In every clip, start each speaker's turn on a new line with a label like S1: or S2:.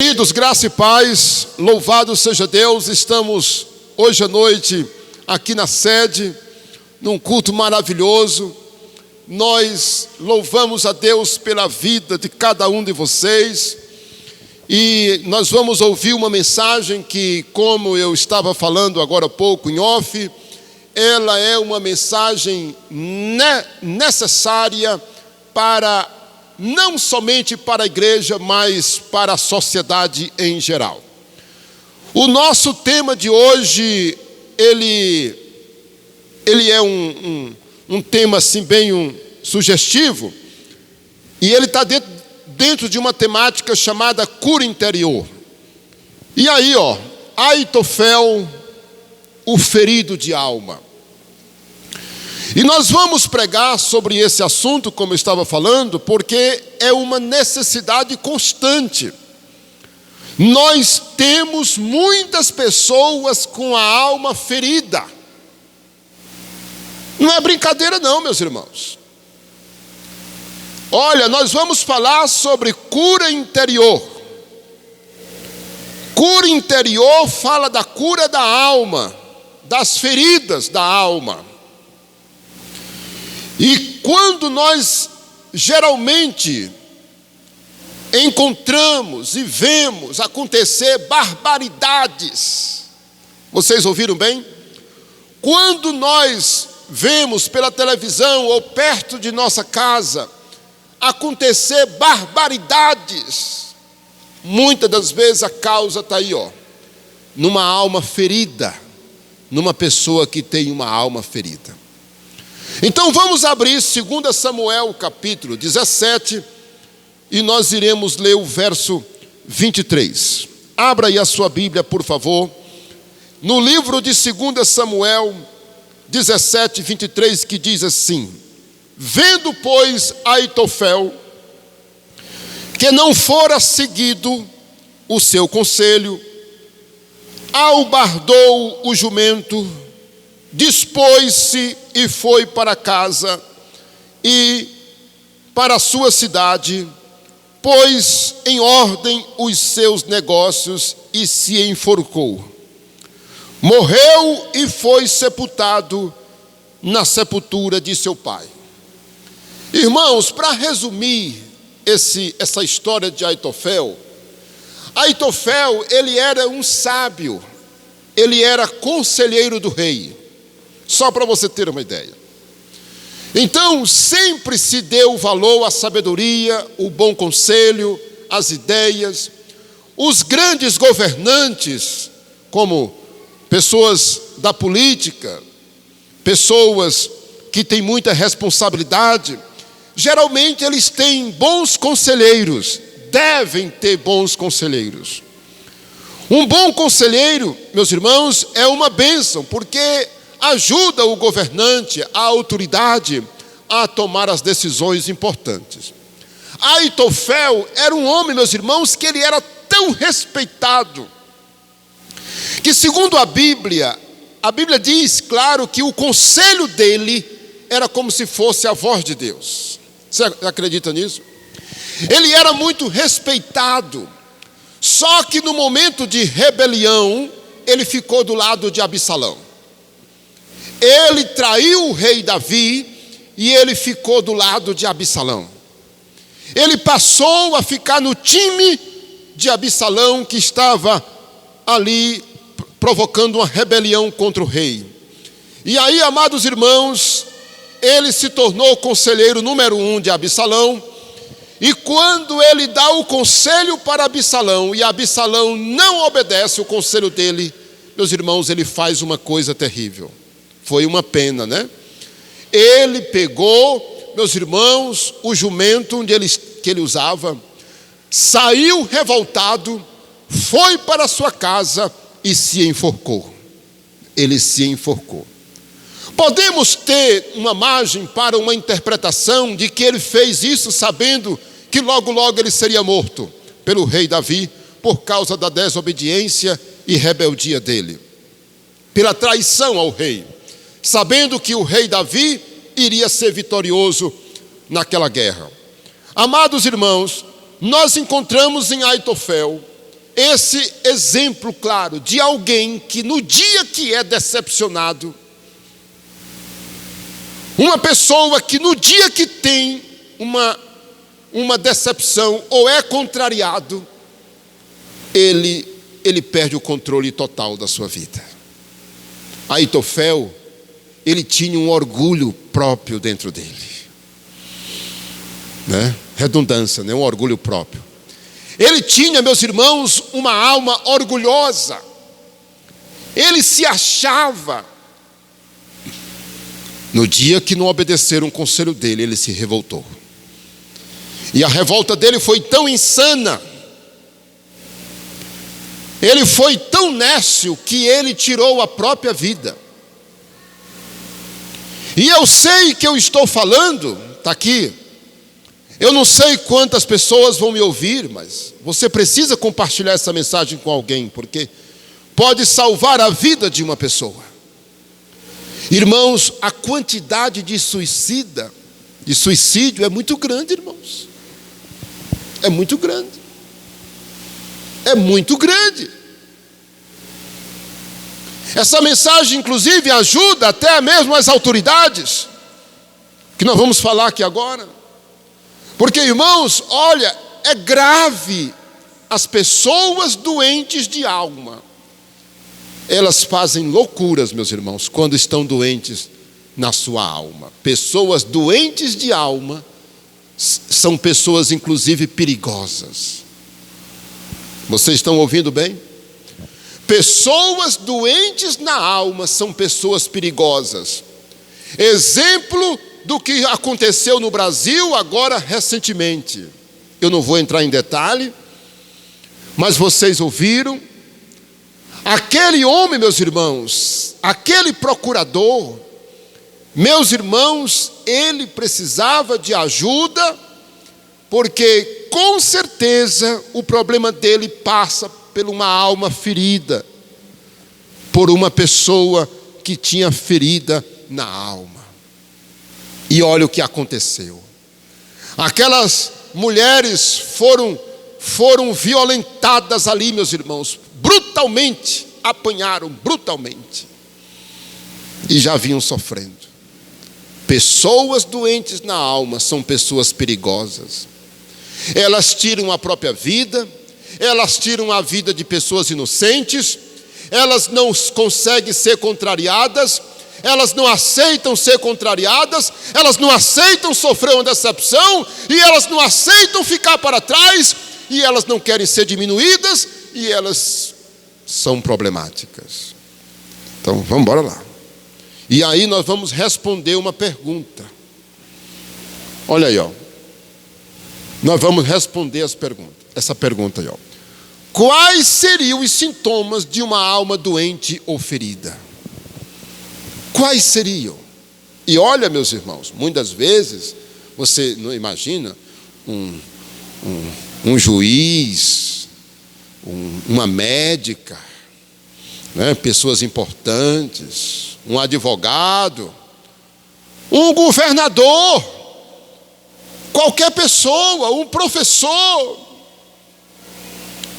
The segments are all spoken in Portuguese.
S1: Queridos, graça e paz, louvado seja Deus. Estamos hoje à noite aqui na sede, num culto maravilhoso. Nós louvamos a Deus pela vida de cada um de vocês. E nós vamos ouvir uma mensagem que, como eu estava falando agora há pouco em off, ela é uma mensagem necessária para não somente para a igreja, mas para a sociedade em geral. O nosso tema de hoje, ele é um tema assim bem sugestivo, e ele está dentro de uma temática chamada cura interior. E aí, Aitofel, o ferido de alma. E nós vamos pregar sobre esse assunto, como eu estava falando, porque é uma necessidade constante. Nós temos muitas pessoas com a alma ferida. Não é brincadeira não, meus irmãos. Olha, nós vamos falar sobre cura interior. Cura interior fala da cura da alma, das feridas da alma. E quando nós geralmente encontramos e vemos acontecer barbaridades, vocês ouviram bem? Quando nós vemos pela televisão ou perto de nossa casa acontecer barbaridades, muitas das vezes a causa está aí, numa alma ferida, numa pessoa que tem uma alma ferida. Então vamos abrir 2 Samuel capítulo 17 e nós iremos ler o verso 23. Abra aí a sua Bíblia, por favor, no livro de 2 Samuel 17, 23, que diz assim: vendo, pois, Aitofel que não fora seguido o seu conselho, albardou o jumento, dispôs-se e foi para casa e para a sua cidade, pôs em ordem os seus negócios e se enforcou. Morreu e foi sepultado na sepultura de seu pai. Irmãos, para resumir essa história de Aitofel, ele era um sábio, ele era conselheiro do rei. Só para você ter uma ideia. Então, sempre se deu valor à sabedoria, o bom conselho, as ideias. Os grandes governantes, como pessoas da política, pessoas que têm muita responsabilidade, geralmente eles têm bons conselheiros, devem ter bons conselheiros. Um bom conselheiro, meus irmãos, é uma bênção, porque ajuda o governante, a autoridade, a tomar as decisões importantes. Aitofel era um homem, meus irmãos, que ele era tão respeitado, que segundo a Bíblia diz, claro, que o conselho dele era como se fosse a voz de Deus. Você acredita nisso? Ele era muito respeitado, só que no momento de rebelião, ele ficou do lado de Absalão. Ele traiu o rei Davi e ele ficou do lado de Absalão. Ele passou a ficar no time de Absalão, que estava ali provocando uma rebelião contra o rei. E aí, amados irmãos, ele se tornou o conselheiro número 1 de Absalão. E quando ele dá o conselho para Absalão e Absalão não obedece o conselho dele, meus irmãos, ele faz uma coisa terrível. Foi uma pena, né? Ele pegou, meus irmãos, o jumento que ele usava, saiu revoltado, foi para a sua casa e se enforcou. Ele se enforcou. Podemos ter uma margem para uma interpretação de que ele fez isso sabendo que logo ele seria morto pelo rei Davi por causa da desobediência e rebeldia dele, pela traição ao rei, sabendo que o rei Davi iria ser vitorioso naquela guerra. Amados irmãos, nós encontramos em Aitofel esse exemplo claro de alguém que no dia que é decepcionado, uma pessoa que no dia que tem uma decepção ou é contrariado, ele perde o controle total da sua vida. Aitofel, ele tinha um orgulho próprio dentro dele, né? Redundância, né? Um orgulho próprio. Ele tinha, meus irmãos, uma alma orgulhosa. Ele se achava. No dia que não obedeceram o conselho dele, ele se revoltou. E a revolta dele foi tão insana, ele foi tão nécio, que ele tirou a própria vida. E eu sei que eu estou falando, está aqui, eu não sei quantas pessoas vão me ouvir, mas você precisa compartilhar essa mensagem com alguém, porque pode salvar a vida de uma pessoa. Irmãos, a quantidade de suicídio é muito grande, irmãos. É muito grande. É muito grande. Essa mensagem, inclusive, ajuda até mesmo as autoridades, que nós vamos falar aqui agora. Porque, irmãos, olha, é grave. As pessoas doentes de alma, elas fazem loucuras, meus irmãos, quando estão doentes na sua alma. Pessoas doentes de alma são pessoas, inclusive, perigosas. Vocês estão ouvindo bem? Pessoas doentes na alma são pessoas perigosas. Exemplo do que aconteceu no Brasil agora recentemente. Eu não vou entrar em detalhe, mas vocês ouviram. Aquele homem, meus irmãos, aquele procurador, meus irmãos, ele precisava de ajuda, porque com certeza o problema dele passa por uma alma ferida, por uma pessoa que tinha ferida na alma. E olha o que aconteceu. Aquelas mulheres foram violentadas ali, meus irmãos, brutalmente, apanharam brutalmente. E já vinham sofrendo. Pessoas doentes na alma são pessoas perigosas. Elas tiram a própria vida, elas tiram a vida de pessoas inocentes, elas não conseguem ser contrariadas, elas não aceitam ser contrariadas, elas não aceitam sofrer uma decepção, e elas não aceitam ficar para trás, e elas não querem ser diminuídas, e elas são problemáticas. Então, vamos embora lá. E aí nós vamos responder uma pergunta. Olha aí, ó. Nós vamos responder essa pergunta aí, ó. Quais seriam os sintomas de uma alma doente ou ferida? Quais seriam? E olha, meus irmãos, muitas vezes você não imagina um juiz, uma médica, né, pessoas importantes, um advogado, um governador, qualquer pessoa, um professor.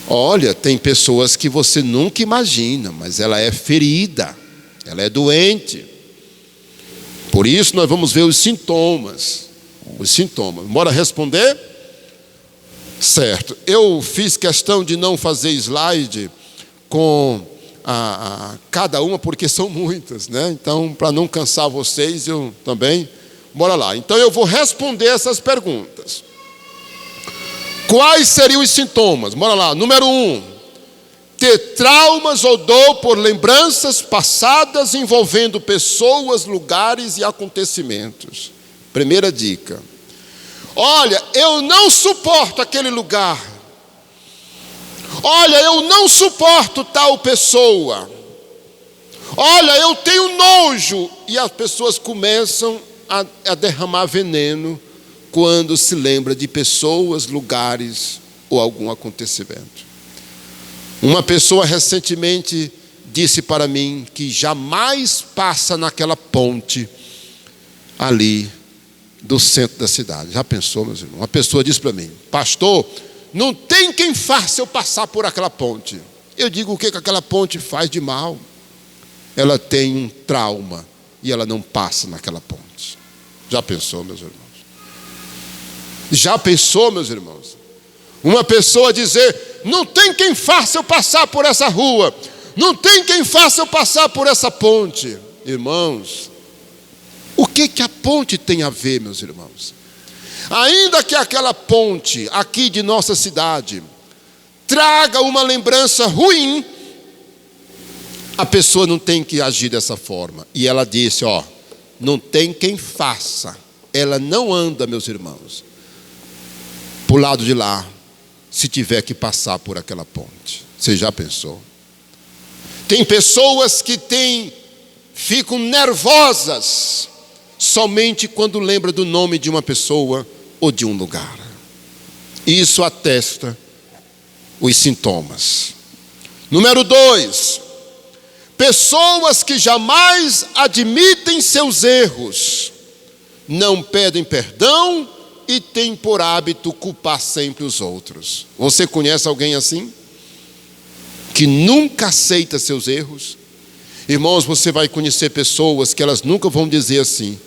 S1: Olha, tem pessoas que você nunca imagina, mas ela é ferida, ela é doente. Por isso nós vamos ver os sintomas. Bora responder? Certo. Eu fiz questão de não fazer slide com cada uma, porque são muitas, né? Então, para não cansar vocês, eu também. Bora lá. Então, eu vou responder essas perguntas. Quais seriam os sintomas? Bora lá. Número 1. Ter traumas ou dor por lembranças passadas envolvendo pessoas, lugares e acontecimentos. Primeira dica. Olha, eu não suporto aquele lugar. Olha, eu não suporto tal pessoa. Olha, eu tenho nojo. E as pessoas começam a derramar veneno quando se lembra de pessoas, lugares ou algum acontecimento. Uma pessoa recentemente disse para mim que jamais passa naquela ponte ali do centro da cidade. Já pensou, meus irmãos? Uma pessoa disse para mim: pastor, não tem quem faça eu passar por aquela ponte. Eu digo, o que aquela ponte faz de mal? Ela tem um trauma e ela não passa naquela ponte. Já pensou, meus irmãos? Já pensou, meus irmãos? Uma pessoa dizer, não tem quem faça eu passar por essa rua, não tem quem faça eu passar por essa ponte. Irmãos, o que a ponte tem a ver, meus irmãos? Ainda que aquela ponte aqui de nossa cidade traga uma lembrança ruim, a pessoa não tem que agir dessa forma. E ela disse, não tem quem faça. Ela não anda, meus irmãos, para o lado de lá, se tiver que passar por aquela ponte. Você já pensou? Tem pessoas que ficam nervosas somente quando lembra do nome de uma pessoa ou de um lugar. Isso atesta os sintomas. Número 2, pessoas que jamais admitem seus erros, não pedem perdão e têm por hábito culpar sempre os outros. Você conhece alguém assim? Que nunca aceita seus erros? Irmãos, você vai conhecer pessoas que elas nunca vão dizer assim,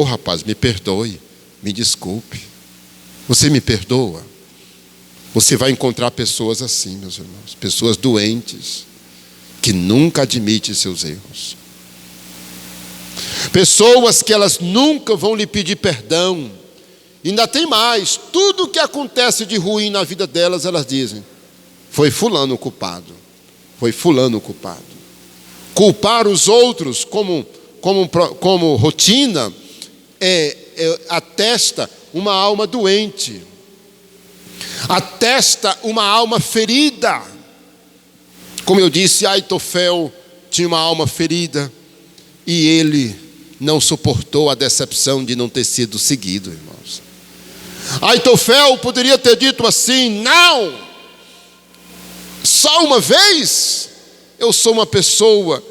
S1: rapaz, me perdoe, me desculpe. Você me perdoa? Você vai encontrar pessoas assim, meus irmãos, pessoas doentes, que nunca admitem seus erros. Pessoas que elas nunca vão lhe pedir perdão. Ainda tem mais, tudo que acontece de ruim na vida delas, elas dizem, foi fulano o culpado, foi fulano o culpado. Culpar os outros como rotina, atesta uma alma doente, atesta uma alma ferida. Como eu disse, Aitofel tinha uma alma ferida, e ele não suportou a decepção de não ter sido seguido, irmãos. Aitofel poderia ter dito assim, não, só uma vez, eu sou uma pessoa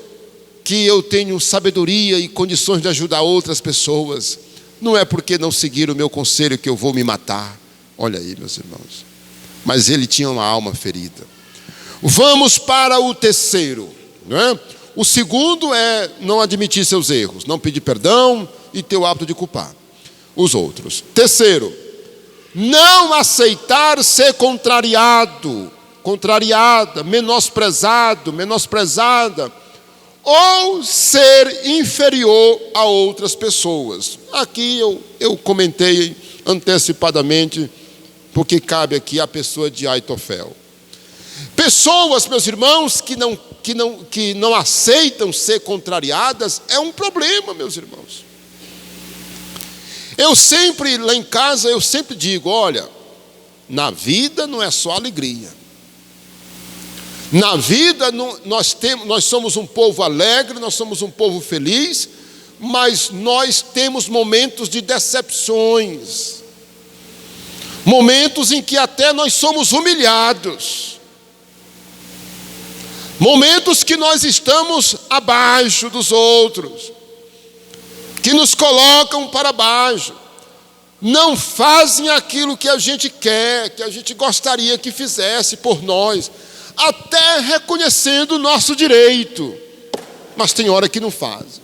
S1: que eu tenho sabedoria e condições de ajudar outras pessoas, não é porque não seguir o meu conselho que eu vou me matar. Olha aí, meus irmãos, mas ele tinha uma alma ferida. Vamos para o terceiro, não é? O segundo é não admitir seus erros, não pedir perdão e ter o hábito de culpar os outros. Terceiro, não aceitar ser contrariado, contrariada, menosprezado, menosprezada, ou ser inferior a outras pessoas. Aqui eu comentei antecipadamente, porque cabe aqui a pessoa de Aitofel. Pessoas, meus irmãos, que não aceitam ser contrariadas, é um problema, meus irmãos. Eu sempre, lá em casa, eu sempre digo, olha, na vida não é só alegria. Na vida nós somos um povo alegre, nós somos um povo feliz, mas nós temos momentos de decepções, momentos em que até nós somos humilhados, momentos que nós estamos abaixo dos outros, que nos colocam para baixo, não fazem aquilo que a gente quer, que a gente gostaria que fizesse por nós, até reconhecendo o nosso direito, mas tem hora que não fazem.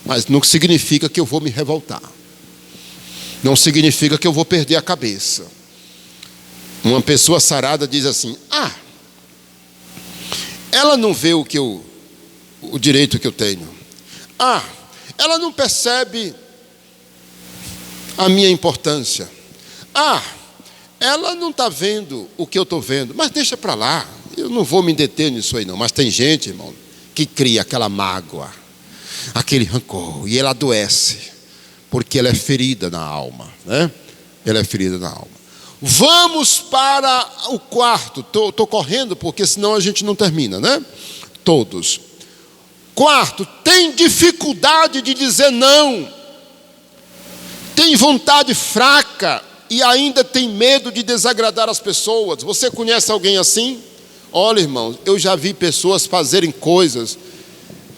S1: Mas não significa que eu vou me revoltar, não significa que eu vou perder a cabeça. Uma pessoa sarada diz assim, ela não vê o direito que eu tenho, ela não percebe a minha importância, ela não está vendo o que eu estou vendo, mas deixa para lá, eu não vou me deter nisso aí não. Mas tem gente, irmão, que cria aquela mágoa, aquele rancor, e ela adoece, porque ela é ferida na alma, né? Ela é ferida na alma. Vamos para o quarto, estou correndo, porque senão a gente não termina, né? Todos. Quarto, tem dificuldade de dizer não, tem vontade fraca e ainda tem medo de desagradar as pessoas. Você conhece alguém assim? Olha, irmãos, eu já vi pessoas fazerem coisas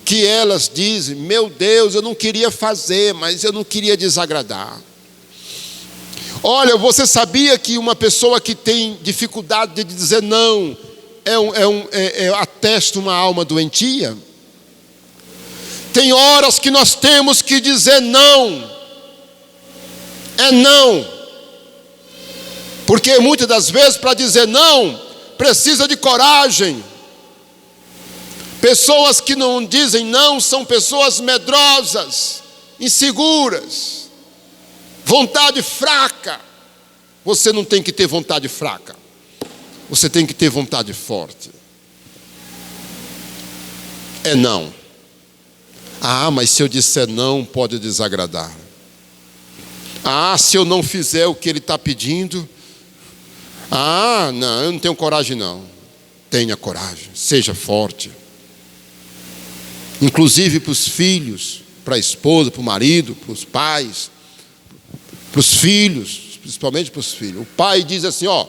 S1: que elas dizem, meu Deus, eu não queria fazer, mas eu não queria desagradar. Olha, você sabia que uma pessoa que tem dificuldade de dizer não atesta uma alma doentia? Tem horas que nós temos que dizer não. É não. Porque muitas das vezes para dizer não, precisa de coragem. Pessoas que não dizem não são pessoas medrosas, inseguras, vontade fraca. Você não tem que ter vontade fraca. Você tem que ter vontade forte. É não. Ah, mas se eu disser não, pode desagradar. Ah, se eu não fizer o que ele está pedindo. Ah, não, eu não tenho coragem não. Tenha coragem, seja forte. Inclusive para os filhos, para a esposa, para o marido, para os pais, para os filhos, principalmente para os filhos. O pai diz assim, ó,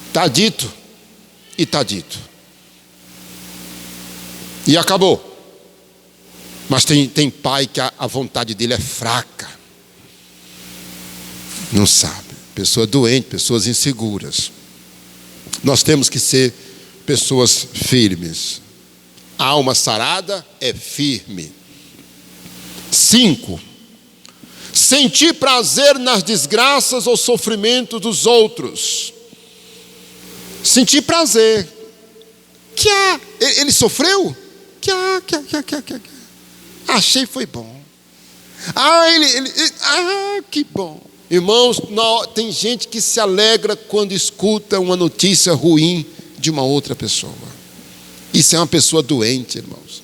S1: está dito e está dito. E acabou. Mas tem pai que a vontade dele é fraca. Não sabe. Pessoa doente, pessoas inseguras. Nós temos que ser pessoas firmes. A alma sarada é firme. 5. Sentir prazer nas desgraças ou sofrimentos dos outros. Sentir prazer. Ele sofreu? Achei foi bom. Que bom. Irmãos, tem gente que se alegra quando escuta uma notícia ruim de uma outra pessoa. Isso é uma pessoa doente, irmãos.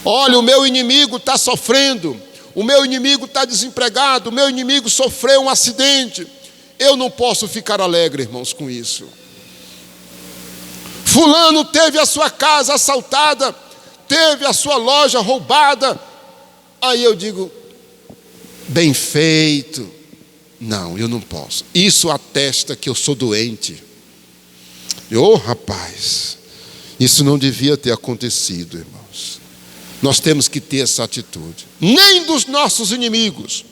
S1: Olha, o meu inimigo está sofrendo, o meu inimigo está desempregado, o meu inimigo sofreu um acidente. Eu não posso ficar alegre, irmãos, com isso. Fulano teve a sua casa assaltada, teve a sua loja roubada. Aí eu digo, bem feito. Não, eu não posso. Isso atesta que eu sou doente. Rapaz, isso não devia ter acontecido, irmãos. Nós temos que ter essa atitude. Nem dos nossos inimigos.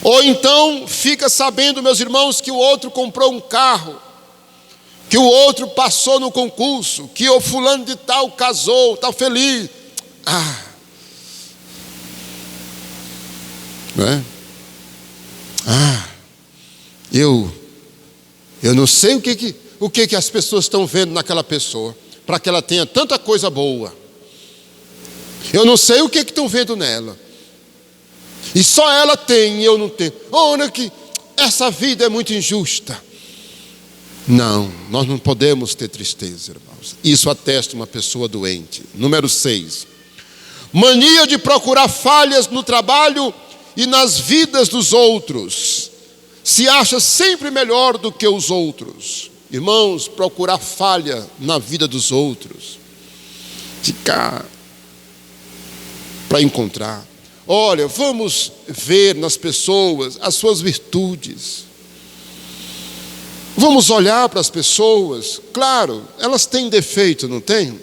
S1: Ou então, fica sabendo, meus irmãos, que o outro comprou um carro, que o outro passou no concurso, que o fulano de tal casou, está feliz. Não é? Eu não sei o que as pessoas estão vendo naquela pessoa, para que ela tenha tanta coisa boa. Eu não sei o que estão vendo nela. E só ela tem e eu não tenho. Olha que essa vida é muito injusta. Não, nós não podemos ter tristeza, irmãos. Isso atesta uma pessoa doente. Número 6. Mania de procurar falhas no trabalho e nas vidas dos outros. Se acha sempre melhor do que os outros. Irmãos, procurar falha na vida dos outros. Ficar para encontrar. Olha, vamos ver nas pessoas as suas virtudes. Vamos olhar para as pessoas. Claro, elas têm defeito, não tem?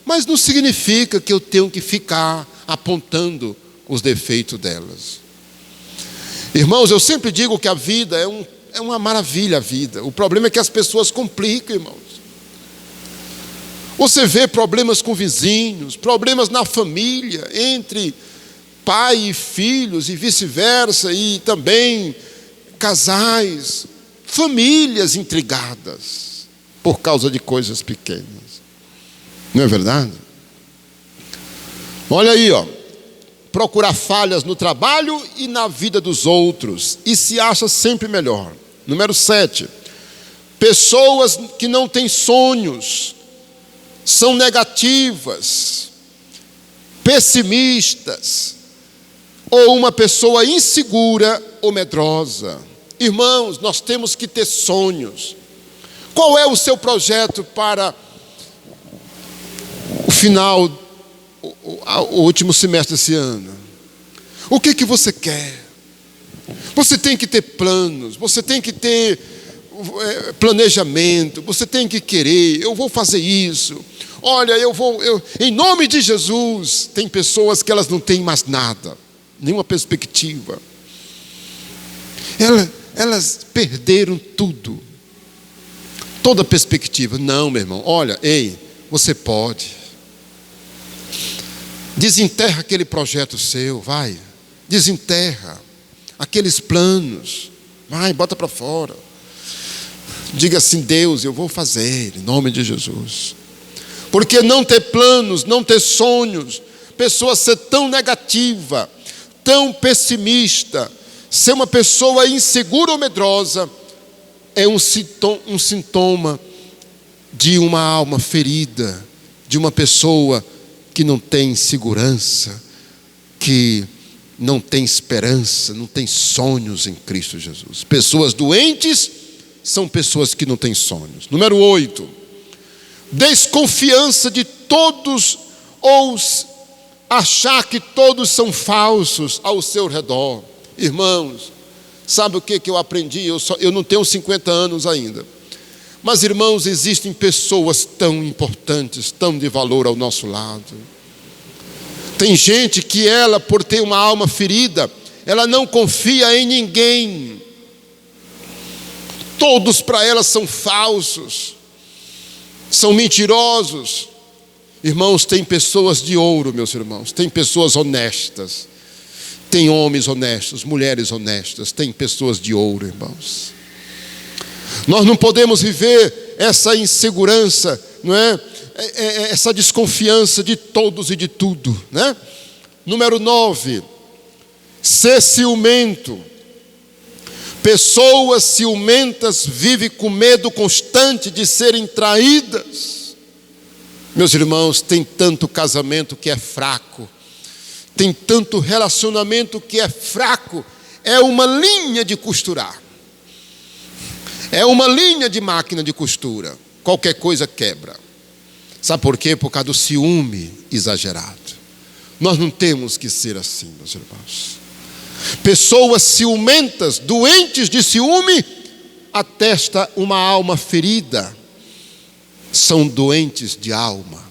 S1: Mas não significa que eu tenho que ficar apontando os defeitos delas. Irmãos, eu sempre digo que a vida é uma maravilha, a vida. O problema é que as pessoas complicam, irmãos. Você vê problemas com vizinhos, problemas na família, entre pai e filhos e vice-versa, e também casais, famílias intrigadas por causa de coisas pequenas. Não é verdade? Olha aí, procurar falhas no trabalho e na vida dos outros, e se acha sempre melhor. Número 7, pessoas que não têm sonhos, são negativas, pessimistas, ou uma pessoa insegura ou medrosa. Irmãos, nós temos que ter sonhos. Qual é o seu projeto para o final, o último semestre desse ano? O que você quer? Você tem que ter planos, você tem que ter planejamento, você tem que querer. Eu vou fazer isso. Olha, em nome de Jesus. Tem pessoas que elas não têm mais nada, nenhuma perspectiva. Elas perderam tudo, toda perspectiva. Não, meu irmão, olha, ei, você pode. Desenterra aquele projeto seu, vai. Desenterra aqueles planos, vai, bota para fora. Diga assim: Deus, eu vou fazer, em nome de Jesus. Porque não ter planos, não ter sonhos, pessoa ser tão negativa, tão pessimista, ser uma pessoa insegura ou medrosa, é um sintoma de uma alma ferida, de uma pessoa que não tem segurança, que não tem esperança, não tem sonhos em Cristo Jesus. Pessoas doentes são pessoas que não têm sonhos. Número 8, desconfiança de todos, ou achar que todos são falsos ao seu redor. Irmãos, sabe o que eu aprendi? Eu não tenho 50 anos ainda. Mas, irmãos, existem pessoas tão importantes, tão de valor ao nosso lado. Tem gente que ela, por ter uma alma ferida, ela não confia em ninguém. Todos para ela são falsos, são mentirosos. Irmãos, tem pessoas de ouro, meus irmãos. Tem pessoas honestas. Tem homens honestos, mulheres honestas. Tem pessoas de ouro, irmãos. Nós não podemos viver essa insegurança, não é? Essa desconfiança de todos e de tudo, né? Número 9, ser ciumento. Pessoas ciumentas vivem com medo constante de serem traídas. Meus irmãos, tem tanto casamento que é fraco, tem tanto relacionamento que é fraco. É uma linha de costurar, é uma linha de máquina de costura. Qualquer coisa quebra. Sabe por quê? Por causa do ciúme exagerado. Nós não temos que ser assim, meus irmãos. Pessoas ciumentas, doentes de ciúme, atesta uma alma ferida. São doentes de alma,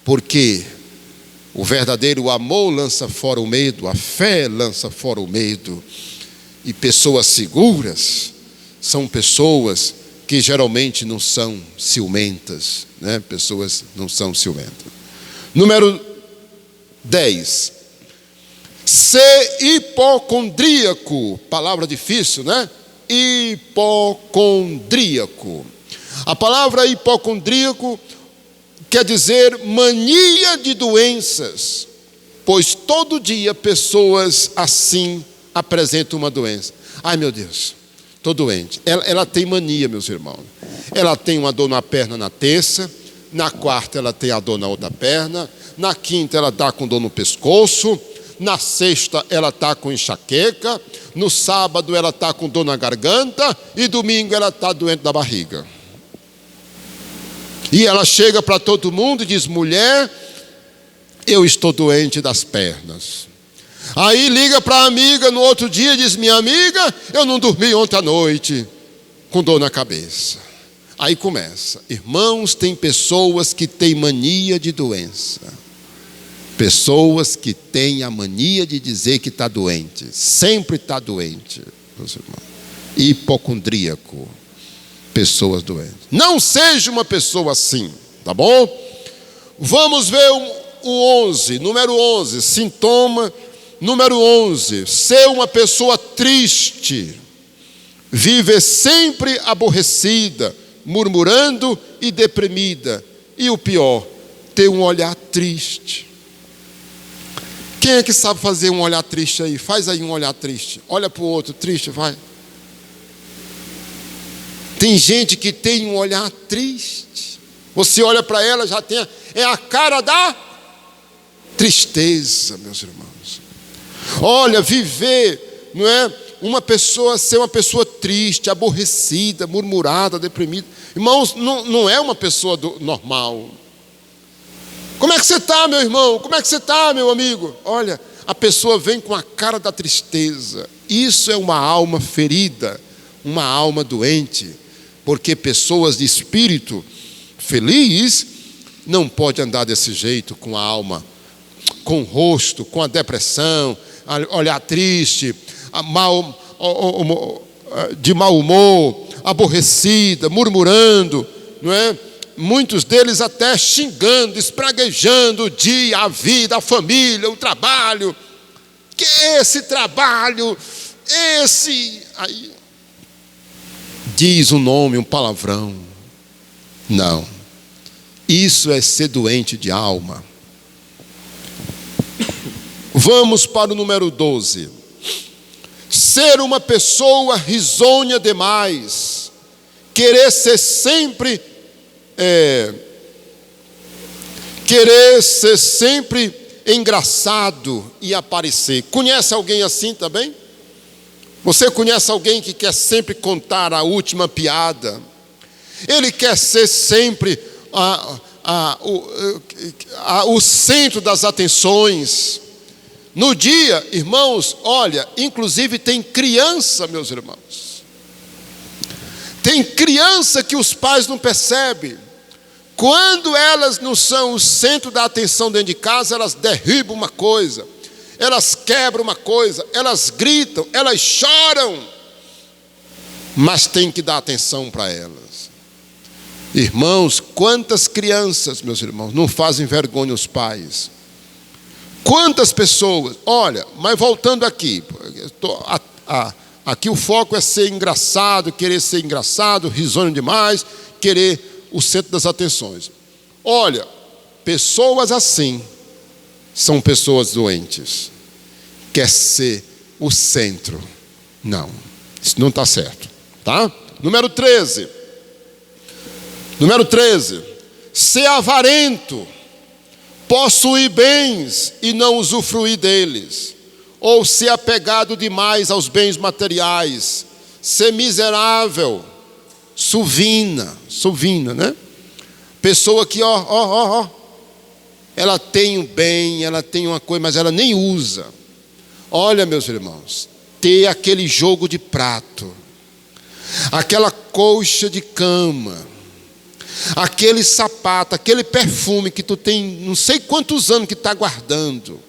S1: porque o verdadeiro amor lança fora o medo, a fé lança fora o medo. E pessoas seguras são pessoas que geralmente não são ciumentas, né? Pessoas não são ciumentas. Número 10, ser hipocondríaco. Palavra difícil, né? Hipocondríaco. A palavra hipocondríaco quer dizer mania de doenças, pois todo dia pessoas assim apresentam uma doença. Ai, meu Deus, estou doente. Ela tem mania, meus irmãos. Ela tem uma dor na perna na terça, na quarta ela tem a dor na outra perna, na quinta ela está com dor no pescoço, na sexta ela está com enxaqueca, no sábado ela está com dor na garganta e domingo ela está doente da barriga. E ela chega para todo mundo e diz: mulher, eu estou doente das pernas. Aí liga para a amiga no outro dia e diz: minha amiga, eu não dormi ontem à noite, com dor na cabeça. Aí começa. Irmãos, tem pessoas que têm mania de doença. Pessoas que têm a mania de dizer que está doente. Sempre está doente, meus irmãos. Hipocondríaco. Pessoas doentes. Não seja uma pessoa assim, tá bom? Vamos ver o 11, número 11, sintoma número 11, ser uma pessoa triste, viver sempre aborrecida, murmurando e deprimida. E o pior, ter um olhar triste. Quem é que sabe fazer um olhar triste aí? Faz aí um olhar triste. Olha para o outro, triste, vai. Tem gente que tem um olhar triste. Você olha para ela, já tem, é a cara da tristeza, meus irmãos. Olha, viver, não é? Uma pessoa, ser uma pessoa triste, aborrecida, murmurada, deprimida. Irmãos, não é uma pessoa normal. Como é que você está, meu irmão? Como é que você está, meu amigo? Olha, a pessoa vem com a cara da tristeza. Isso é uma alma ferida, uma alma doente. Porque pessoas de espírito feliz não pode andar desse jeito, com a alma, com o rosto, com a depressão, olhar triste, de mau humor, aborrecida, murmurando, não é? Muitos deles até xingando, espraguejando o dia, a vida, a família, o trabalho. Que esse trabalho, aí diz um nome, um palavrão. Não, isso é ser doente de alma. Vamos para o número 12. Ser uma pessoa risonha demais, querer ser sempre engraçado e aparecer. Conhece alguém assim também? Você conhece alguém que quer sempre contar a última piada? Ele quer ser sempre o centro das atenções. No dia, irmãos, olha, inclusive tem criança, meus irmãos. Tem criança que os pais não percebem. Quando elas não são o centro da atenção dentro de casa, elas derribam uma coisa, elas quebram uma coisa, elas gritam, elas choram. Mas tem que dar atenção para elas. Irmãos, quantas crianças, meus irmãos, não fazem vergonha aos pais? Quantas pessoas, olha, mas voltando aqui, aqui o foco é ser engraçado, querer ser engraçado, risonho demais, querer o centro das atenções. Olha, pessoas assim são pessoas doentes. Quer ser o centro. Não, isso não está certo, tá? Número 13. Número 13. Ser avarento, possuir bens e não usufruir deles, ou ser apegado demais aos bens materiais, ser miserável, sovina, né? Pessoa que, ela tem um bem, ela tem uma coisa, mas ela nem usa. Olha, meus irmãos, ter aquele jogo de prato, aquela colcha de cama, aquele sapato, aquele perfume que tu tem não sei quantos anos que está guardando,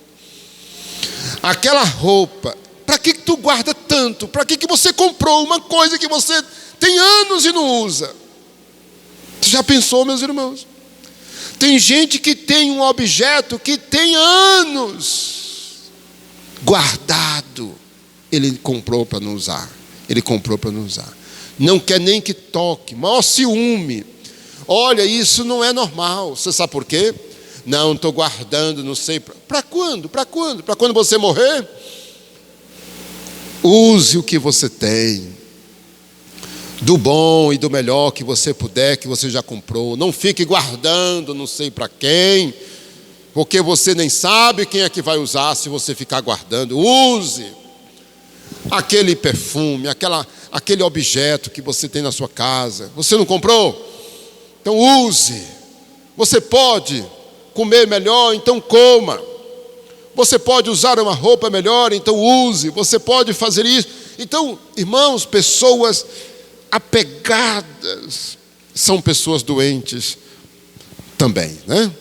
S1: aquela roupa, para que tu guarda tanto? Para que você comprou uma coisa que você tem anos e não usa? Você já pensou, meus irmãos? Tem gente que tem um objeto que tem anos guardado, ele comprou para não usar, não quer nem que toque, maior ciúme. Olha, isso não é normal. Você sabe por quê? Não, estou guardando, não sei para quando? Para quando você morrer? Use o que você tem, do bom e do melhor que você puder, que você já comprou. Não fique guardando não sei para quem, porque você nem sabe quem é que vai usar se você ficar guardando. Use aquele perfume, aquele objeto que você tem na sua casa. Você não comprou? Então use. Você pode comer melhor, então coma. Você pode usar uma roupa melhor, então use. Você pode fazer isso. Então, irmãos, pessoas apegadas são pessoas doentes também, né?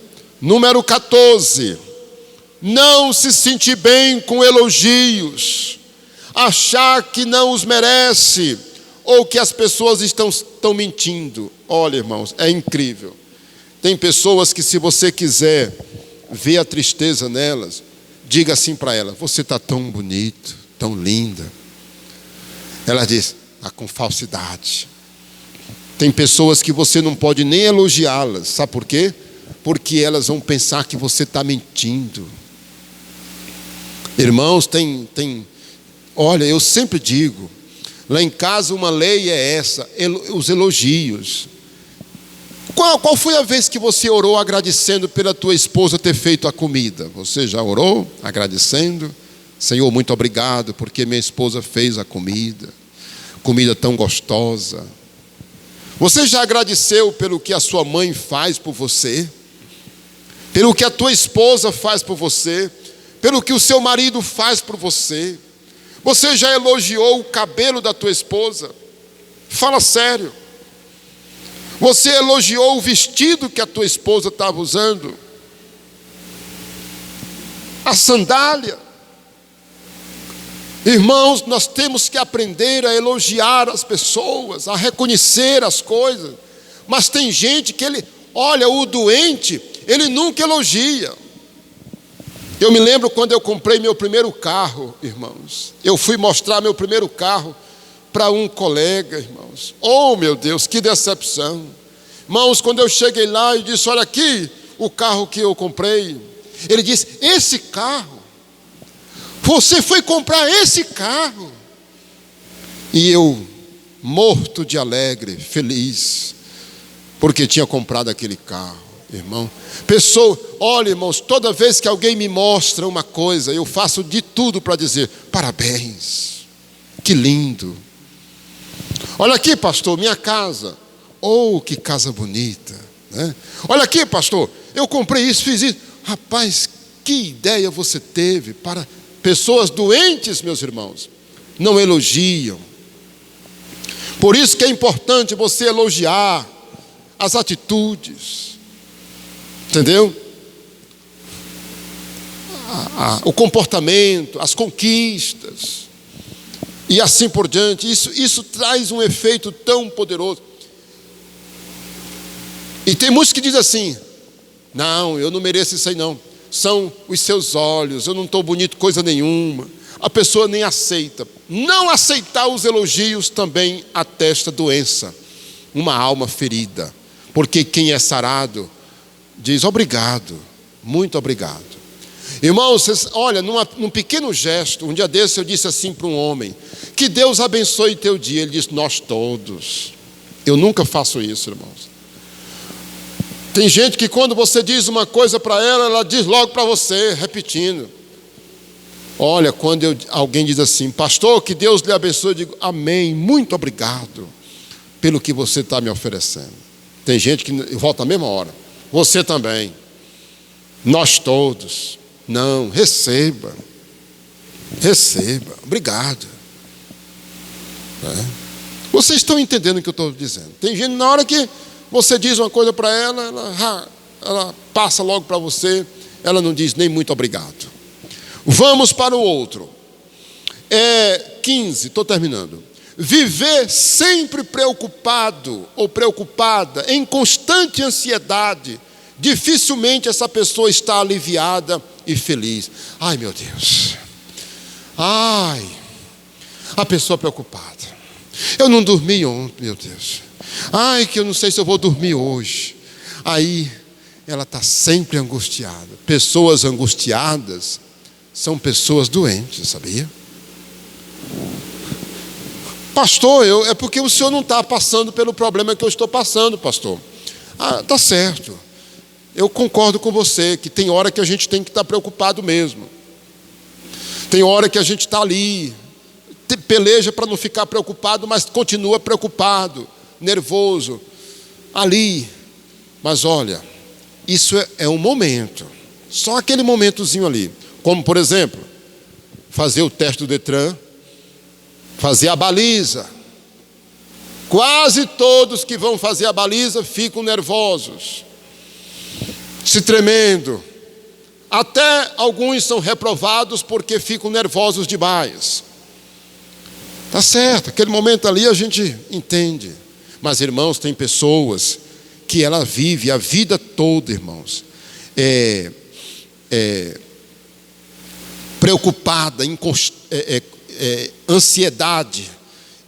S1: Número 14. Não se sentir bem com elogios, achar que não os merece, ou que as pessoas estão mentindo. Olha, irmãos, é incrível. Tem pessoas que, se você quiser ver a tristeza nelas, diga assim para ela: você está tão bonito, tão linda. Ela diz: está com falsidade. Tem pessoas que você não pode nem elogiá-las. Sabe por quê? Porque elas vão pensar que você está mentindo. Irmãos, olha, eu sempre digo, lá em casa uma lei é essa, os elogios. Qual foi a vez que você orou agradecendo pela tua esposa ter feito a comida? Você já orou agradecendo? Senhor, muito obrigado porque minha esposa fez a comida tão gostosa. Você já agradeceu pelo que a sua mãe faz por você? Pelo que a tua esposa faz por você? Pelo que o seu marido faz por você? Você já elogiou o cabelo da tua esposa? Fala sério. Você elogiou o vestido que a tua esposa estava usando? A sandália? Irmãos, nós temos que aprender a elogiar as pessoas, a reconhecer as coisas. Mas tem gente que olha, o doente, ele nunca elogia. Eu me lembro quando eu comprei meu primeiro carro, irmãos. Eu fui mostrar meu primeiro carro para um colega, irmãos. Oh, meu Deus, que decepção. Irmãos, quando eu cheguei lá e disse, olha aqui o carro que eu comprei. Ele disse, esse carro? Você foi comprar esse carro? E eu, morto de alegre, feliz, porque tinha comprado aquele carro, irmão. Olha, irmãos, toda vez que alguém me mostra uma coisa, eu faço de tudo para dizer, parabéns, que lindo. Olha aqui, pastor, minha casa. Oh, que casa bonita, né? Olha aqui, pastor, eu comprei isso, fiz isso. Rapaz, que ideia você teve para pessoas doentes, meus irmãos? Não elogiam. Por isso que é importante você elogiar as atitudes, entendeu? O comportamento, as conquistas, e assim por diante. Isso traz um efeito tão poderoso. E tem muitos que dizem assim, não, eu não mereço isso aí não. São os seus olhos, eu não estou bonito coisa nenhuma. A pessoa nem aceita. Não aceitar os elogios também atesta doença, uma alma ferida. Porque quem é sarado diz obrigado, muito obrigado. Irmãos, olha, num pequeno gesto, um dia desse eu disse assim para um homem, que Deus abençoe teu dia. Ele disse, nós todos. Eu nunca faço isso, irmãos. Tem gente que quando você diz uma coisa para ela, ela diz logo para você, repetindo. Olha, quando alguém diz assim, pastor, que Deus lhe abençoe, eu digo, amém, muito obrigado pelo que você está me oferecendo. Tem gente que volta na mesma hora. Você também. Nós todos. Não, receba. Receba. Obrigado. Vocês estão entendendo o que eu estou dizendo. Tem gente, na hora que você diz uma coisa para ela, ela passa logo para você, ela não diz nem muito obrigado. Vamos para o outro. 15, estou terminando. Viver sempre preocupado ou preocupada, em constante ansiedade, dificilmente essa pessoa está aliviada e feliz. Ai, meu Deus. Ai, a pessoa preocupada. Eu não dormi ontem, meu Deus. Ai, que eu não sei se eu vou dormir hoje. Aí, ela está sempre angustiada. Pessoas angustiadas são pessoas doentes, sabia? Pastor, é porque o senhor não está passando pelo problema que eu estou passando, pastor. Ah, tá certo. Eu concordo com você, que tem hora que a gente tem que estar preocupado mesmo. Tem hora que a gente está ali, peleja para não ficar preocupado, mas continua preocupado, nervoso, ali. Mas olha, isso é um momento, só aquele momentozinho ali. Como, por exemplo, fazer o teste do Detran, fazer a baliza. Quase todos que vão fazer a baliza ficam nervosos, se tremendo. Até alguns são reprovados porque ficam nervosos demais. Tá certo, aquele momento ali a gente entende. Mas, irmãos, tem pessoas que ela vive a vida toda, irmãos, preocupada, ansiedade,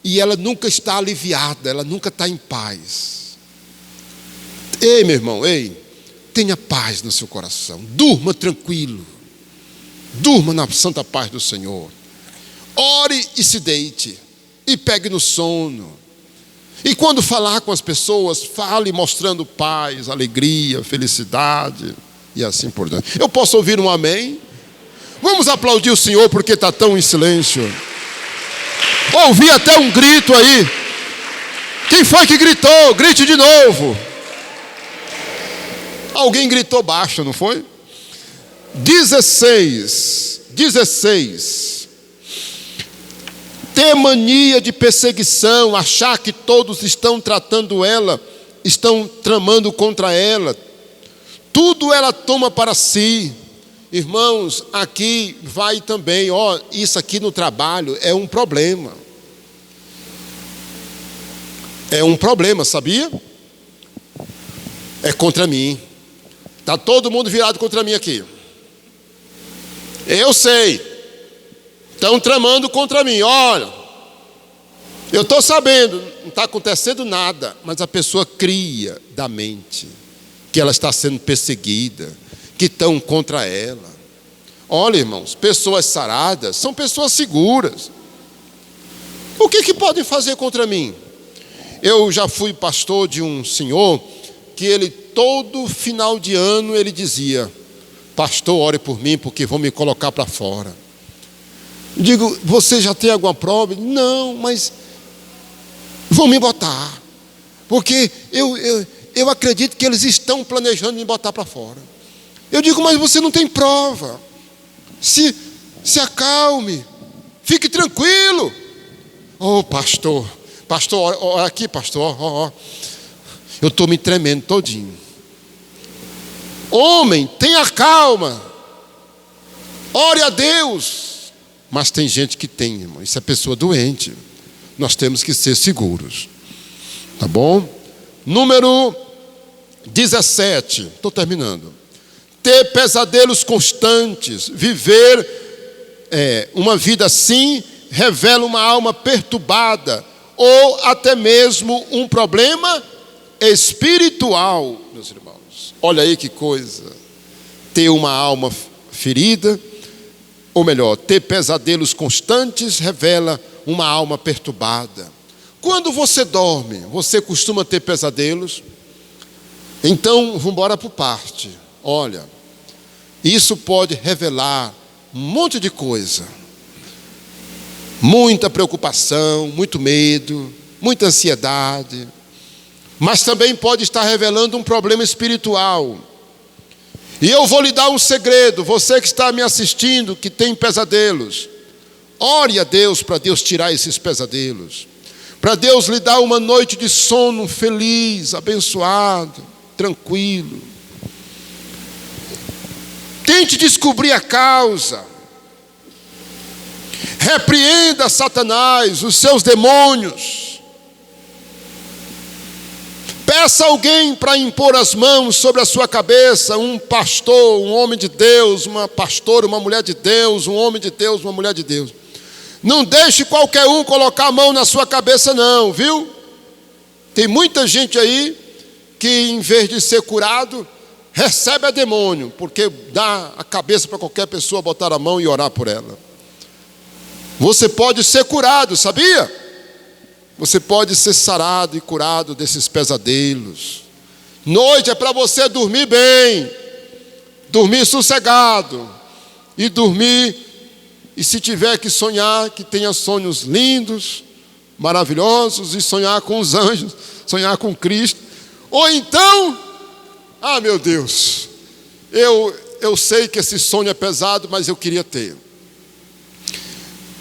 S1: e ela nunca está aliviada, ela nunca está em paz. Ei, meu irmão, tenha paz no seu coração, durma tranquilo, durma na santa paz do Senhor. Ore e se deite, e pegue no sono. E quando falar com as pessoas, fale mostrando paz, alegria, felicidade, e assim por diante. Eu posso ouvir um amém? Vamos aplaudir o Senhor porque está tão em silêncio. Ouvi até um grito aí. Quem foi que gritou? Grite de novo. Alguém gritou baixo, não foi? 16. Ter mania de perseguição, achar que todos estão tratando ela, estão tramando contra ela. Tudo ela toma para si. Irmãos, aqui vai também, isso aqui no trabalho é um problema. É um problema, sabia? É contra mim. Está todo mundo virado contra mim aqui. Eu sei. Estão tramando contra mim. Olha, eu estou sabendo, não está acontecendo nada, mas a pessoa cria da mente que ela está sendo perseguida, que estão contra ela. Olha, irmãos, pessoas saradas são pessoas seguras. O que podem fazer contra mim? Eu já fui pastor de um senhor que ele, todo final de ano, ele dizia: pastor, ore por mim porque vão me colocar para fora. Digo, você já tem alguma prova? Não, mas vão me botar, porque eu acredito que eles estão planejando me botar para fora. Eu digo, mas você não tem prova. Se acalme, fique tranquilo. Pastor, olha aqui, pastor, eu estou me tremendo todinho. Homem, tenha calma, ore a Deus. Mas tem gente que tem, irmão, isso é pessoa doente. Nós temos que ser seguros, tá bom? Número 17, estou terminando. Ter pesadelos constantes, viver uma vida assim, revela uma alma perturbada, ou até mesmo um problema espiritual, meus irmãos. Olha aí que coisa. Ter uma alma ferida, ou melhor, ter pesadelos constantes revela uma alma perturbada. Quando você dorme, você costuma ter pesadelos? Então, vamos embora por parte. Olha, isso pode revelar um monte de coisa. Muita preocupação, muito medo, muita ansiedade. Mas também pode estar revelando um problema espiritual. E eu vou lhe dar um segredo, você que está me assistindo, que tem pesadelos. Ore a Deus para Deus tirar esses pesadelos. Para Deus lhe dar uma noite de sono feliz, abençoado, tranquilo. Tente descobrir a causa. Repreenda Satanás, os seus demônios. Peça alguém para impor as mãos sobre a sua cabeça, um pastor, um homem de Deus, uma pastora, uma mulher de Deus, um homem de Deus, uma mulher de Deus. Não deixe qualquer um colocar a mão na sua cabeça não, viu? Tem muita gente aí que em vez de ser curado, recebe a demônio, porque dá a cabeça para qualquer pessoa botar a mão e orar por ela. Você pode ser curado, sabia? Você pode ser sarado e curado desses pesadelos. Noite é para você dormir bem, dormir sossegado, e dormir, e se tiver que sonhar, que tenha sonhos lindos, maravilhosos, e sonhar com os anjos, sonhar com Cristo. Ou então, meu Deus, eu sei que esse sonho é pesado, mas eu queria ter.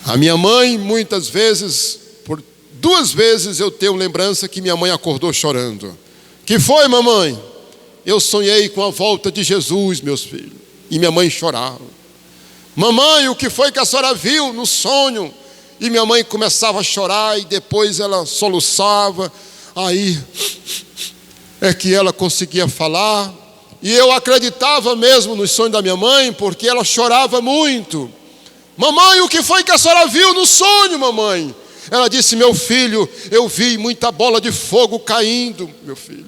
S1: A minha mãe, muitas vezes, por 2 vezes eu tenho lembrança que minha mãe acordou chorando. Que foi, mamãe? Eu sonhei com a volta de Jesus, meus filhos. E minha mãe chorava. Mamãe, o que foi que a senhora viu no sonho? E minha mãe começava a chorar e depois ela soluçava. Aí é que ela conseguia falar. E eu acreditava mesmo nos sonhos da minha mãe, porque ela chorava muito. Mamãe, o que foi que a senhora viu no sonho, mamãe? Ela disse, meu filho, eu vi muita bola de fogo caindo, meu filho.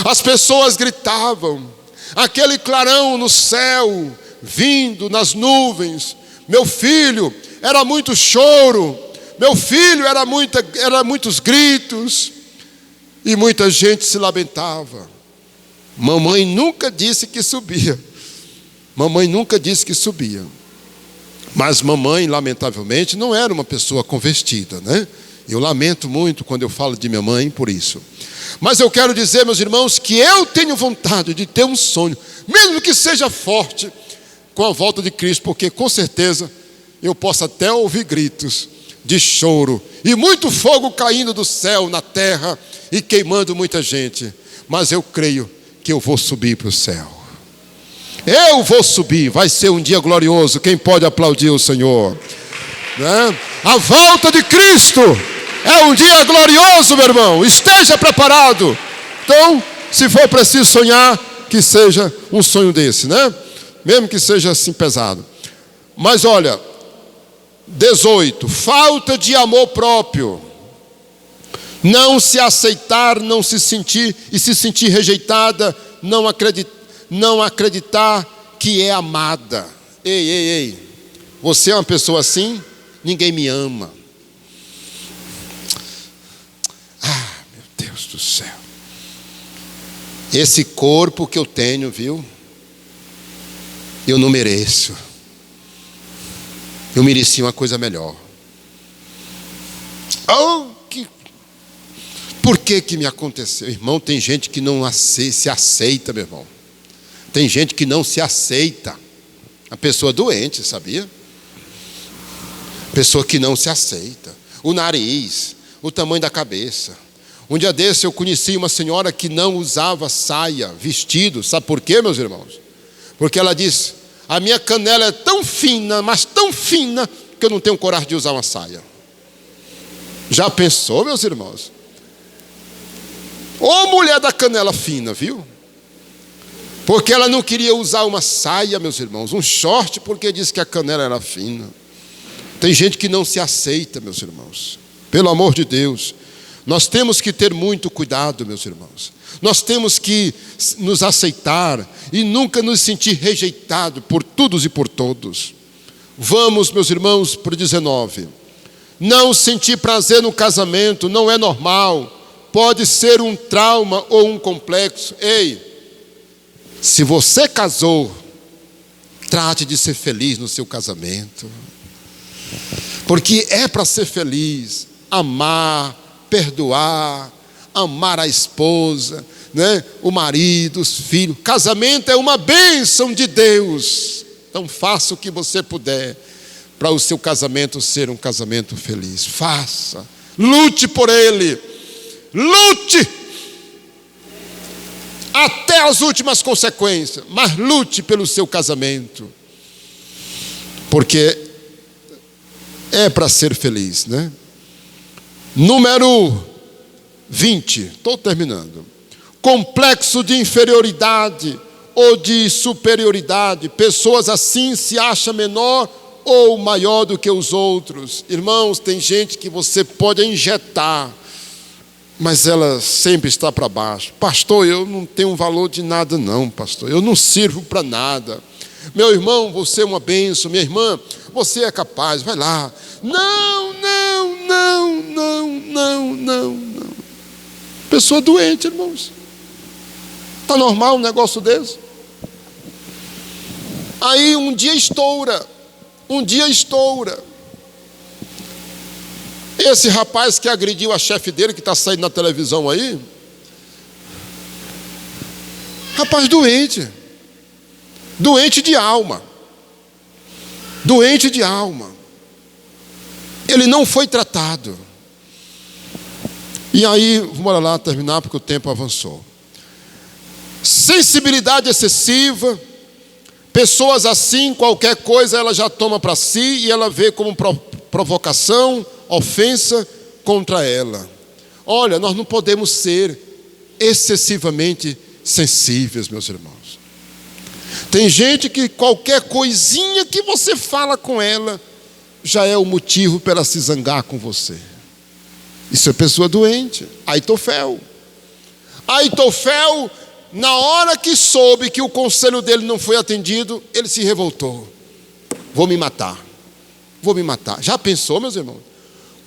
S1: As pessoas gritavam, aquele clarão no céu, vindo nas nuvens. Meu filho, era muito choro. Meu filho, era muitos gritos. E muita gente se lamentava. Mamãe nunca disse que subia. Mamãe nunca disse que subia. Mas mamãe, lamentavelmente, não era uma pessoa convertida, né? Eu lamento muito quando eu falo de minha mãe por isso. Mas eu quero dizer, meus irmãos, que eu tenho vontade de ter um sonho, mesmo que seja forte, com a volta de Cristo, porque com certeza eu posso até ouvir gritos de choro e muito fogo caindo do céu na terra e queimando muita gente. Mas eu creio que eu vou subir para o céu. Eu vou subir, vai ser um dia glorioso. Quem pode aplaudir o Senhor? Né? A volta de Cristo é um dia glorioso, meu irmão. Esteja preparado. Então, se for preciso sonhar, que seja um sonho desse, né? Mesmo que seja assim pesado. Mas olha, 18, falta de amor próprio. Não se aceitar, não se sentir, e se sentir rejeitada, não acreditar que é amada. Ei, você é uma pessoa assim? Ninguém me ama. Ah, meu Deus do céu. Esse corpo que eu tenho, viu? Eu não mereço. Eu merecia uma coisa melhor. Por que me aconteceu? Irmão, tem gente que não se aceita, meu irmão. Tem gente que não se aceita. A pessoa doente, sabia? Pessoa que não se aceita. O nariz, o tamanho da cabeça. Um dia desse eu conheci uma senhora que não usava saia, vestido. Sabe por quê, meus irmãos? Porque ela disse: a minha canela é tão fina, mas tão fina, que eu não tenho coragem de usar uma saia. Já pensou, meus irmãos? Ô mulher da canela fina, viu? Porque ela não queria usar uma saia, meus irmãos, um short, porque disse que a canela era fina. Tem gente que não se aceita, meus irmãos. Pelo amor de Deus, nós temos que ter muito cuidado, meus irmãos. Nós temos que nos aceitar e nunca nos sentir rejeitados por todos e por todos. Vamos, meus irmãos, para o 19. Não sentir prazer no casamento não é normal. Pode ser um trauma ou um complexo. Ei, se você casou, trate de ser feliz no seu casamento. Porque é para ser feliz, amar, perdoar, amar a esposa, né? O marido, os filhos. Casamento é uma bênção de Deus. Então faça o que você puder para o seu casamento ser um casamento feliz. Faça, lute por ele, lute até as últimas consequências, mas lute pelo seu casamento, porque é para ser feliz, né? Número 20, estou terminando. Complexo de inferioridade ou de superioridade. Pessoas assim se acham menor ou maior do que os outros. Irmãos, tem gente que você pode injetar, mas ela sempre está para baixo. Pastor, eu não tenho valor de nada não, pastor. Eu não sirvo para nada. Meu irmão, você é uma bênção. Minha irmã, você é capaz, vai lá. Não. Pessoa doente, irmãos. Está normal um negócio desse? Aí um dia estoura. Esse rapaz que agrediu a chefe dele, que está saindo na televisão aí, rapaz doente de alma, ele não foi tratado. E aí, vamos lá terminar, porque o tempo avançou. Sensibilidade excessiva. Pessoas assim, qualquer coisa ela já toma para si e ela vê como provocação, ofensa contra ela. Olha, nós não podemos ser excessivamente sensíveis, meus irmãos. Tem gente que qualquer coisinha que você fala com ela já é o motivo para ela se zangar com você. Isso é pessoa doente. Aitofel, na hora que soube que o conselho dele não foi atendido, ele se revoltou. Vou me matar. Já pensou, meus irmãos?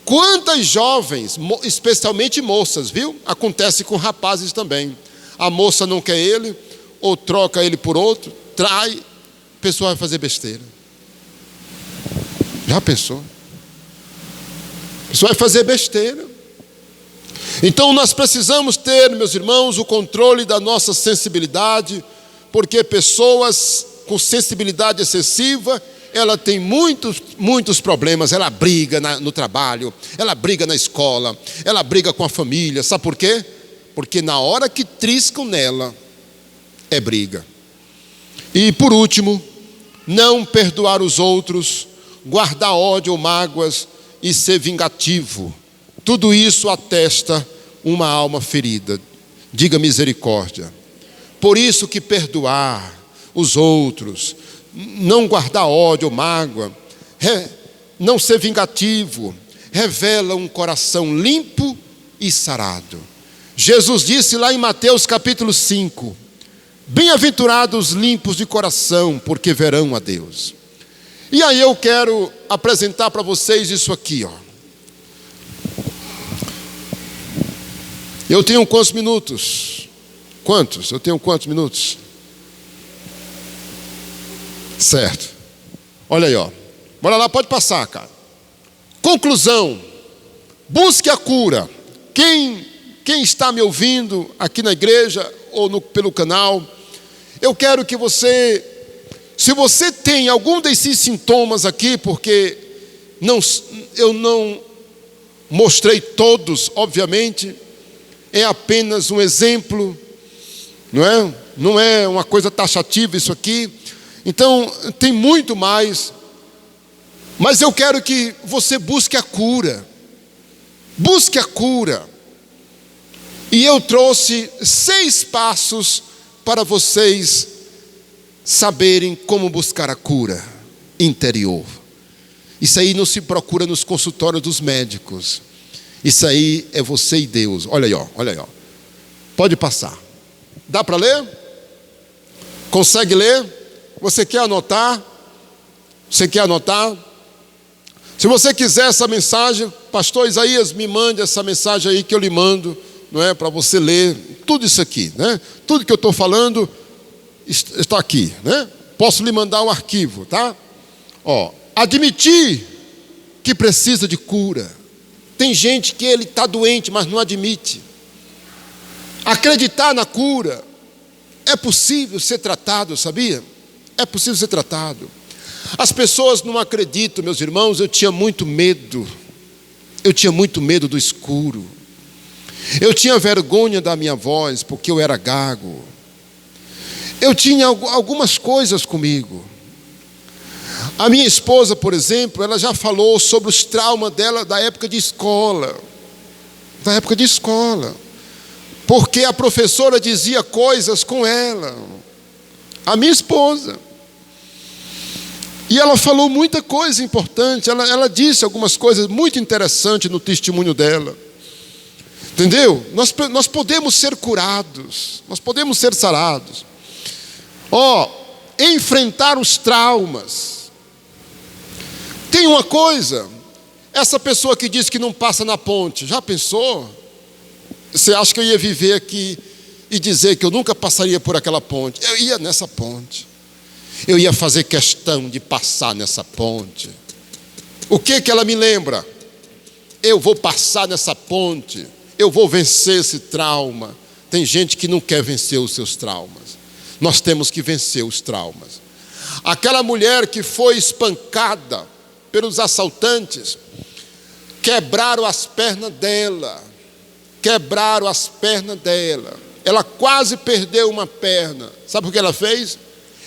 S1: Quantas jovens, especialmente moças, viu? Acontece com rapazes também. A moça não quer ele, ou troca ele por outro, trai, a pessoa vai fazer besteira. Já pensou? A pessoa vai fazer besteira. Então nós precisamos ter, meus irmãos, o controle da nossa sensibilidade, porque pessoas com sensibilidade excessiva, ela tem muitos problemas. Ela briga no trabalho, ela briga na escola, ela briga com a família. Sabe por quê? Porque na hora que triscam nela, é briga. E por último, não perdoar os outros, guardar ódio ou mágoas e ser vingativo. Tudo isso atesta uma alma ferida. Diga misericórdia. Por isso que perdoar os outros, não guardar ódio ou mágoa, não ser vingativo, revela um coração limpo e sarado. Jesus disse lá em Mateus capítulo 5, bem-aventurados os limpos de coração, porque verão a Deus. E aí eu quero apresentar para vocês isso aqui, ó. Eu tenho quantos minutos? Quantos? Eu tenho quantos minutos? Certo. Olha aí, ó. Bora lá, pode passar, cara. Conclusão. Busque a cura. Quem está me ouvindo aqui na igreja ou pelo canal, eu quero que você, se você tem algum desses sintomas aqui, porque eu não mostrei todos, obviamente, é apenas um exemplo, não é uma coisa taxativa isso aqui. Então, tem muito mais, mas eu quero que você busque a cura. Busque a cura. E eu trouxe 6 passos para vocês saberem como buscar a cura interior. Isso aí não se procura nos consultórios dos médicos. Isso aí é você e Deus. Olha aí, ó, olha aí, ó. Pode passar. Dá para ler? Consegue ler? Você quer anotar? Você quer anotar? Se você quiser essa mensagem, pastor Isaías, me mande essa mensagem aí que eu lhe mando, não é, para você ler tudo isso aqui, né? Tudo que eu estou falando está aqui, né? Posso lhe mandar um arquivo, tá? Ó, admitir que precisa de cura. Tem gente que ele está doente, mas não admite. Acreditar na cura. É possível ser tratado, sabia? É possível ser tratado. As pessoas não acreditam, meus irmãos. Eu tinha muito medo. Eu tinha muito medo do escuro. Eu tinha vergonha da minha voz, porque eu era gago. Eu tinha algumas coisas comigo. A minha esposa, por exemplo, ela já falou sobre os traumas dela da época de escola. Da época de escola. Porque a professora dizia coisas com ela. A minha esposa. E ela falou muita coisa importante. Ela disse algumas coisas muito interessantes no testemunho dela. Entendeu? Nós podemos ser curados. Nós podemos ser sarados. Enfrentar os traumas. Tem uma coisa, essa pessoa que diz que não passa na ponte, já pensou? Você acha que eu ia viver aqui e dizer que eu nunca passaria por aquela ponte? Eu ia nessa ponte. Eu ia fazer questão de passar nessa ponte. O que ela me lembra? Eu vou passar nessa ponte. Eu vou vencer esse trauma. Tem gente que não quer vencer os seus traumas. Nós temos que vencer os traumas. Aquela mulher que foi espancada pelos assaltantes, quebraram as pernas dela. Quebraram as pernas dela. Ela quase perdeu uma perna. Sabe o que ela fez?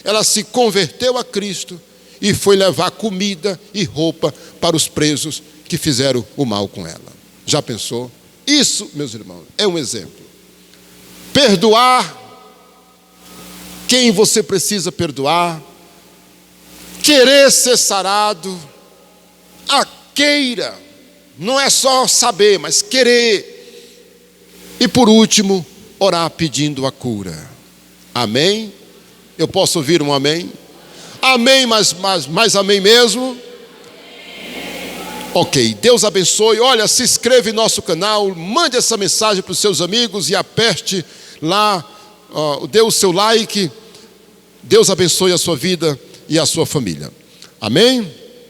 S1: Ela se converteu a Cristo e foi levar comida e roupa para os presos que fizeram o mal com ela. Já pensou? Isso, meus irmãos, é um exemplo. Perdoar quem você precisa perdoar. Querer ser sarado. Queira. Não é só saber, mas querer. E por último, orar pedindo a cura. Amém? Eu posso ouvir um amém? Amém, mas amém mesmo? Ok, Deus abençoe. Olha, se inscreve em nosso canal, mande essa mensagem para os seus amigos e aperte lá, dê o seu like. Deus abençoe a sua vida e a sua família. Amém?